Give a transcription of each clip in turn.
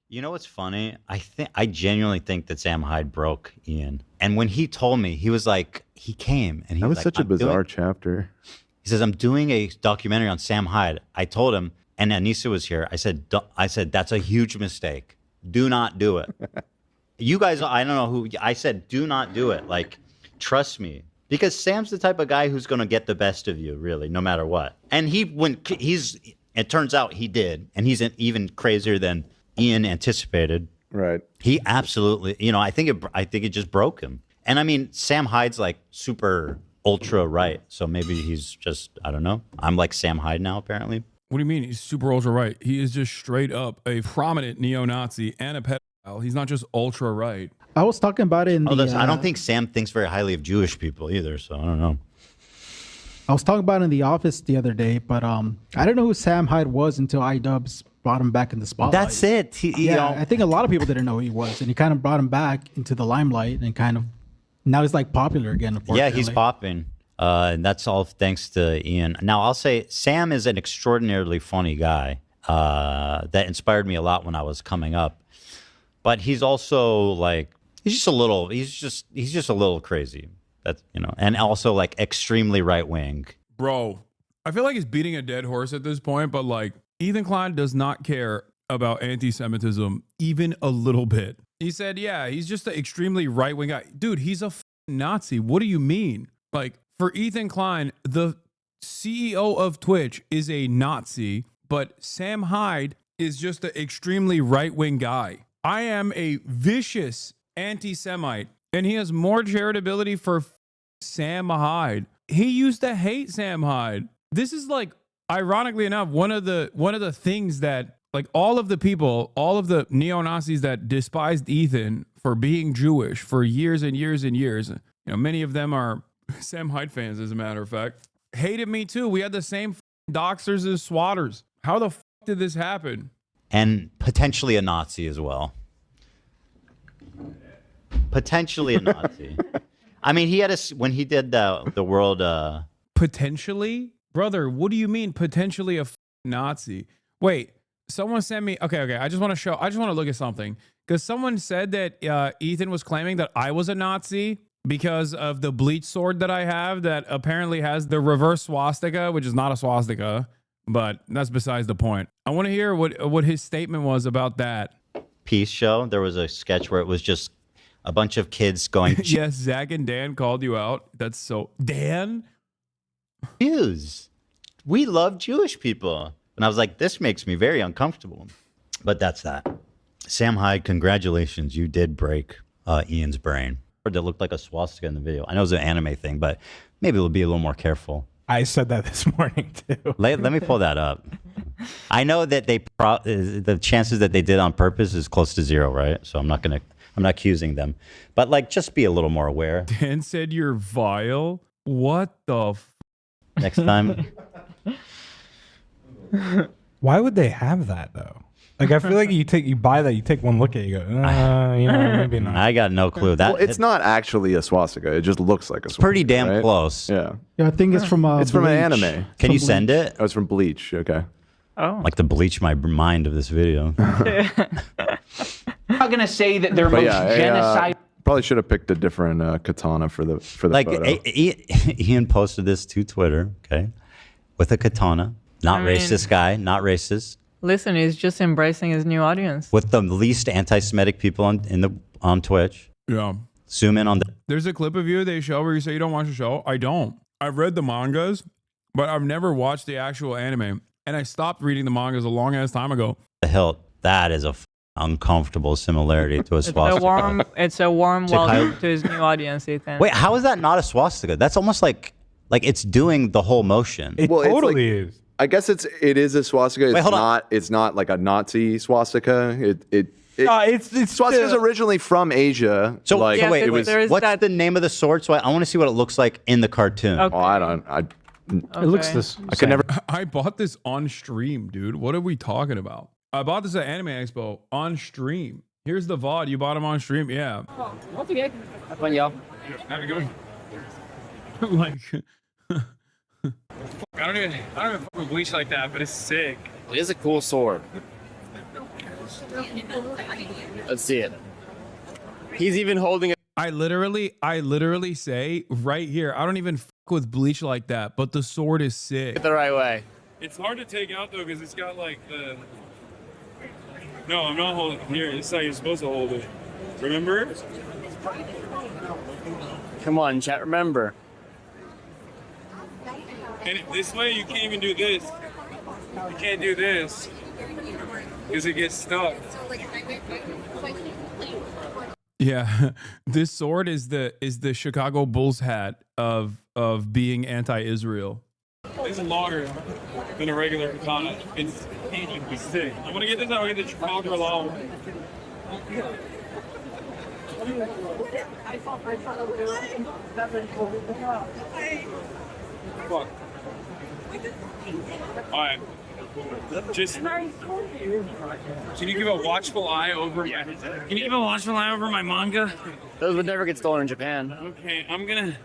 You know what's funny? I genuinely think that Sam Hyde broke Ian. And when he told me, he was like, he came and he That was like, such a bizarre chapter. He says, I'm doing a documentary on Sam Hyde. I told him, and Anissa was here. I said, that's a huge mistake. Do not do it. You guys, I don't know who, I said, do not do it. Like, trust me. Because Sam's the type of guy who's going to get the best of you, really, no matter what. And it turns out he did. And he's even crazier than Ian anticipated. Right. He absolutely, I think it just broke him. And I mean, Sam Hyde's like super ultra right. So maybe he's just, I don't know. I'm like Sam Hyde now, apparently. What do you mean he's super ultra right? He is just straight up a prominent neo-Nazi and a pedophile. He's not just ultra right. I was talking about it in I don't think Sam thinks very highly of Jewish people either. So I don't know. I was talking about it in the office the other day, but I didn't know who Sam Hyde was until iDubbbz brought him back in the spotlight. That's it. I think a lot of people didn't know who he was, and he kind of brought him back into the limelight, and kind of now he's like popular again. Yeah, he's popping. And that's all thanks to Ian. Now, I'll say Sam is an extraordinarily funny guy that inspired me a lot when I was coming up. But he's also like, he's just a little crazy. That's, and also like extremely right wing. Bro, I feel like he's beating a dead horse at this point, but like Ethan Klein does not care about anti-Semitism even a little bit. He said, yeah, he's just an extremely right wing guy. Dude, he's a Nazi. What do you mean? Like, for Ethan Klein, the CEO of Twitch is a Nazi, but Sam Hyde is just an extremely right-wing guy. I am a vicious anti-Semite, and he has more charitability for Sam Hyde. He used to hate Sam Hyde. This is like, ironically enough, one of the things that like all of the neo-Nazis that despised Ethan for being Jewish for years and years and years, many of them are Sam Hyde fans, as a matter of fact, hated me too. We had the same doxers as swatters. How the did this happen? And potentially a Nazi as well. Potentially a Nazi. I mean, he had when he did the world. Potentially, brother. What do you mean potentially a Nazi? Wait, someone sent me. Okay. I just want to look at something because someone said that Ethan was claiming that I was a Nazi because of the bleach sword that I have that apparently has the reverse swastika, which is not a swastika, but that's besides the point. I want to hear what his statement was about that. Peace show. There was a sketch where it was just a bunch of kids going. Yes, Zach and Dan called you out. That's so Dan. Jews. We love Jewish people. And I was like, this makes me very uncomfortable. But that's that. Sam Hyde, congratulations. You did break Ian's brain. That looked like a swastika in the video. I know it was an anime thing, but maybe we'll be a little more careful. I said that this morning too. Let me pull that up. I know that the chances that they did on purpose is close to zero, right? So I'm not accusing them, but like just be a little more aware. Dan said you're vile. What the? Next time. Why would they have that though? Like, I feel like you buy that, you take one look at it, you go, maybe not. I got no clue. It's not actually a swastika. It just looks like a swastika. Pretty damn right? close. Yeah. Yeah, I think it's from it's from an anime. Can you send it? Oh, it's from Bleach. Okay. Oh. Like to bleach my mind of this video. I'm not gonna say that they're genocide. Probably should have picked a different katana for the photo. Ian posted this to Twitter, okay, with a katana. Not racist guy, not racist. Listen, he's just embracing his new audience. With the least anti-Semitic people on Twitch. Yeah. Zoom in on the. There's a clip of you they show where you say you don't watch the show. I don't. I've read the mangas, but I've never watched the actual anime. And I stopped reading the mangas a long ass time ago. The hilt. That is a uncomfortable similarity to a swastika. It's a warm welcome to his new audience, Ethan. Wait, how is that not a swastika? That's almost like it's doing the whole motion. It totally is. I guess it is a swastika. It's not like a Nazi swastika. Swastika's originally from Asia. So what's the name of the sword? So I want to see what it looks like in the cartoon. Okay. Oh, I don't. It looks this. I could never. I bought this on stream, dude. What are we talking about? I bought this at Anime Expo on stream. Here's the VOD. You bought him on stream? Yeah. Once again, have fun, y'all. Have a good one. Like. I don't even fuck with bleach like that, but it's sick. It is a cool sword. Let's see it. He's even holding it. I literally say right here, I don't even f with bleach like that, but the sword is sick. The right way. It's hard to take out though because it's got like the. No, I'm not holding it. Here. This is how you're supposed to hold it. Remember? Come on, chat. Remember. And this way, you can't even do this. You can't do this because it gets stuck. Yeah, this sword is the Chicago Bulls hat of being anti-Israel. This is longer than a regular katana. It's sick. I want to get this out. I get the Chicago long. Fuck. All right. Just can you give a watchful eye over my? Can you give a watchful eye over my manga? Those would never get stolen in Japan. Okay, I'm gonna.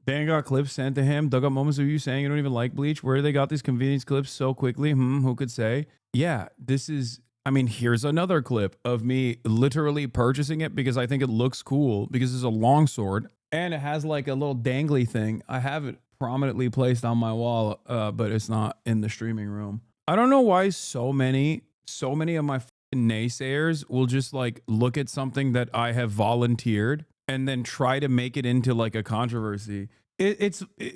Dan got clips sent to him. Dug up moments of you saying you don't even like bleach. Where they got these convenience clips so quickly? Who could say? Yeah, this is. I mean, here's another clip of me literally purchasing it because I think it looks cool because it's a long sword and it has like a little dangly thing. I have it prominently placed on my wall, but it's not in the streaming room. I don't know why so many of my naysayers will just like look at something that I have volunteered and then try to make it into like a controversy.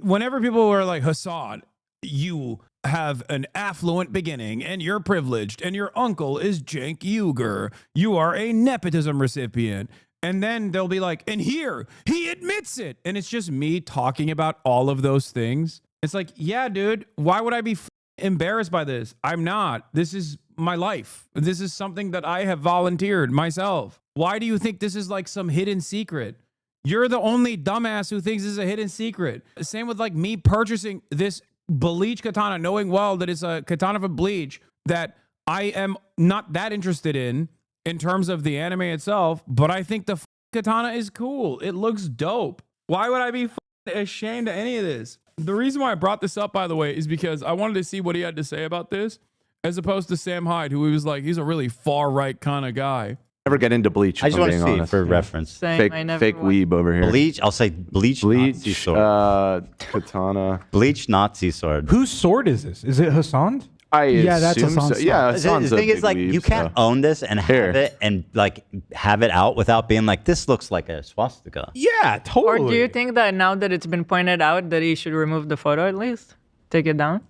Whenever people are like, Hasan, you have an affluent beginning and you're privileged and your uncle is Cenk Uygur. You are a nepotism recipient. And then they'll be like, and here, he admits it. And it's just me talking about all of those things. It's like, yeah, dude, why would I be embarrassed by this? I'm not. This is my life. This is something that I have volunteered myself. Why do you think this is like some hidden secret? You're the only dumbass who thinks this is a hidden secret. Same with like me purchasing this bleach katana, knowing well that it's a katana for bleach that I am not that interested in terms of the anime itself, but I think the katana is cool. It looks dope. Why would I be ashamed of any of this? The reason why I brought this up, by the way, is because I wanted to see what he had to say about this, as opposed to Sam Hyde, who he was like, he's a really far right kind of guy. Never get into bleach. I just want to see honest. for reference. Same, Fake weeb over here. Bleach. I'll say bleach Nazi sword. Katana. Bleach Nazi sword. Whose sword is this? Is it Hasan's? Yeah, that's Hasan's. So. Yeah, the thing is, like, you can't own this and have it and like have it out without being like, this looks like a swastika. Yeah, totally. Or do you think that now that it's been pointed out that he should remove the photo at least? Take it down?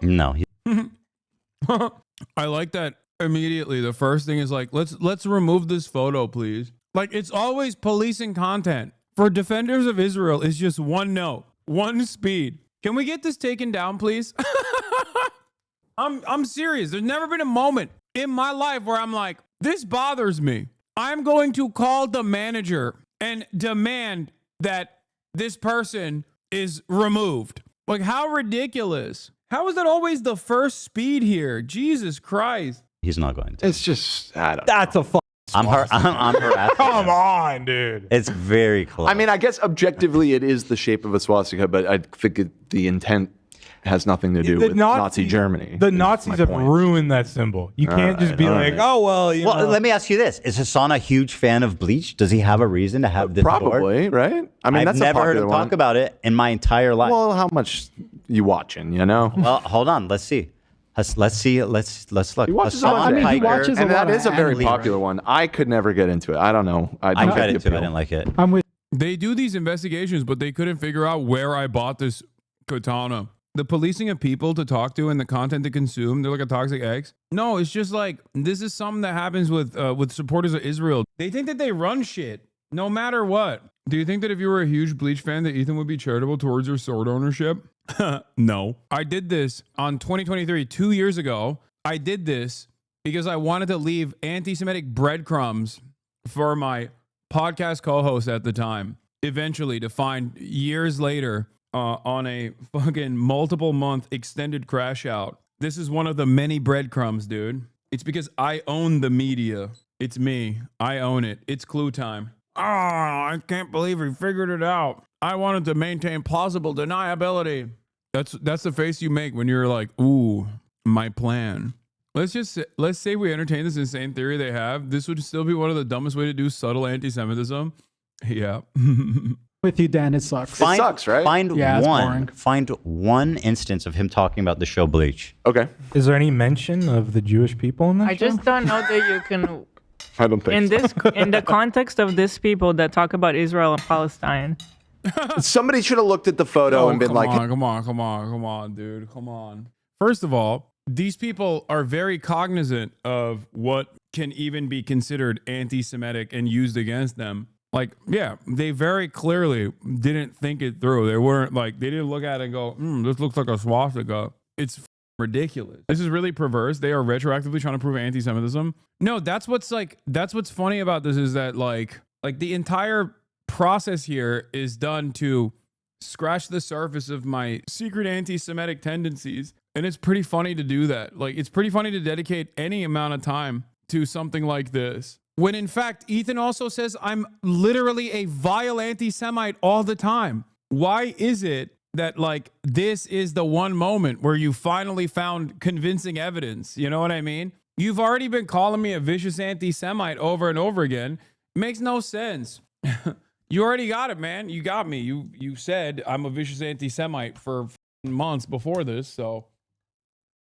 No. I like that immediately. The first thing is like, let's remove this photo, please. Like, it's always policing content. For defenders of Israel, it's just one note, one speed. Can we get this taken down, please? I'm serious. There's never been a moment in my life where I'm like, this bothers me. I'm going to call the manager and demand that this person is removed. Like, how ridiculous. How is that always the first speed here? Jesus Christ. He's not going to. It's just, I don't That's know. a fuck. I'm harassing. Come on, dude. It's very close. I mean, I guess objectively it is the shape of a swastika, but I think the intent has nothing to do with Nazi Germany. The Nazis have ruined that symbol. You can't just be like, oh, well, you know. Let me ask you this. Is Hasan a huge fan of bleach? Does he have a reason to have this Probably, right? I mean, I've never heard him talk about it in my entire life. Well, how much you watching, you know? Well, hold on. Let's see. Let's look. He watches Hasan, he Piker, watches and that is a very popular one. I could never get into it. I don't know. I tried it too. I didn't like it. I'm with. They do these investigations, but they couldn't figure out where I bought this katana. The policing of people to talk to and the content to consume, they're like a toxic ex. No, it's just like, this is something that happens with supporters of Israel. They think that they run shit no matter what. Do you think that if you were a huge Bleach fan that Ethan would be charitable towards your sword ownership? No. I did this on 2023, 2 years ago. I did this because I wanted to leave anti-Semitic breadcrumbs for my podcast co-host at the time. Eventually, to find years later on a fucking multiple month extended crash out. This is one of the many breadcrumbs, dude. It's because I own the media. It's me. I own it. It's clue time. Oh, I can't believe we figured it out. I wanted to maintain plausible deniability. That's the face you make when you're like, ooh, my plan. let's say we entertain this insane theory they have. This would still be one of the dumbest way to do subtle anti-Semitism. Yeah. With you, Dan, it sucks. It sucks, right? Find one instance of him talking about the show Bleach. Okay. Is there any mention of the Jewish people in that I show? just don't know that you can. I don't think in the context of this people that talk about Israel and Palestine. Somebody should have looked at the photo and been like, come on, dude. Come on. First of all, these people are very cognizant of what can even be considered anti-Semitic and used against them. Like, yeah, they very clearly didn't think it through. They weren't like, they didn't look at it and go, this looks like a swastika. It's ridiculous. This is really perverse. They are retroactively trying to prove anti-Semitism. No, that's what's funny about this is that like the entire process here is done to scratch the surface of my secret anti-Semitic tendencies. And it's pretty funny to do that. Like, it's pretty funny to dedicate any amount of time to something like this. When in fact, Ethan also says I'm literally a vile anti-Semite all the time. Why is it that like this is the one moment where you finally found convincing evidence? You know what I mean? You've already been calling me a vicious anti-Semite over and over again. It makes no sense. You already got it, man. You got me. You said I'm a vicious anti-Semite for months before this, so